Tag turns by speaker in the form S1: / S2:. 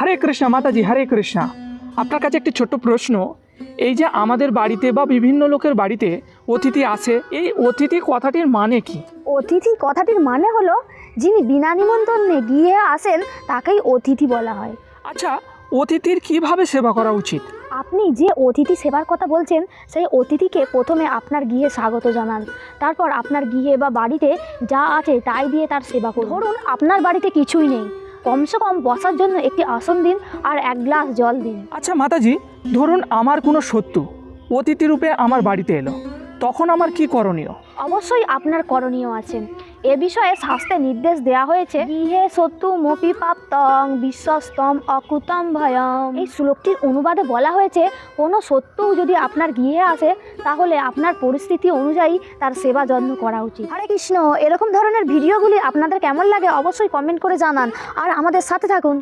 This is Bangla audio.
S1: হরে কৃষ্ণ মাতাজি, হরে কৃষ্ণ। আপনার কাছে একটি ছোট্ট প্রশ্ন, এই যে আমাদের বাড়িতে বা বিভিন্ন লোকের বাড়িতে অতিথি আসে, এই অতিথি কথাটির মানে কি?
S2: অতিথি কথাটির মানে হলো যিনি বিনা নিমন্ত্রণে গিয়ে আসেন তাকেই অতিথি বলা হয়।
S1: আচ্ছা, অতিথির কিভাবে সেবা করা উচিত?
S2: আপনি যে অতিথি সেবার কথা বলছেন সেই অতিথিকে প্রথমে আপনার গৃহে স্বাগত জানান, তারপর আপনার গৃহে বা বাড়িতে যা আছে তাই দিয়ে তার সেবা করুন। ধরুন আপনার বাড়িতে কিছুই নেই, কমসে কম বসার জন্য একটি আসন দিন আর এক গ্লাস জল দিন।
S1: আচ্ছা মাতাজি, ধরুন আমার কোনো শত্রু অতিথি রূপে আমার বাড়িতে এলো, তখন আমার কি করণীয়?
S2: অবশ্যই আপনার করণীয় আছে। এ বিষয়ে শাস্ত্রে নির্দেশ দেওয়া হয়েছে, গৃহে শত্রু মপি প্রাপ্তং বিশ্বস্তম অকুতম ভয়ম। এই শ্লোকটির অনুবাদে বলা হয়েছে, কোনো শত্রু যদি আপনার গৃহে আসে তাহলে আপনার পরিস্থিতি অনুযায়ী তার সেবা যত্ন করা উচিত। হরে কৃষ্ণ। এরকম ধরনের ভিডিওগুলি আপনাদের কেমন লাগে অবশ্যই কমেন্ট করে জানান আর আমাদের সাথে থাকুন।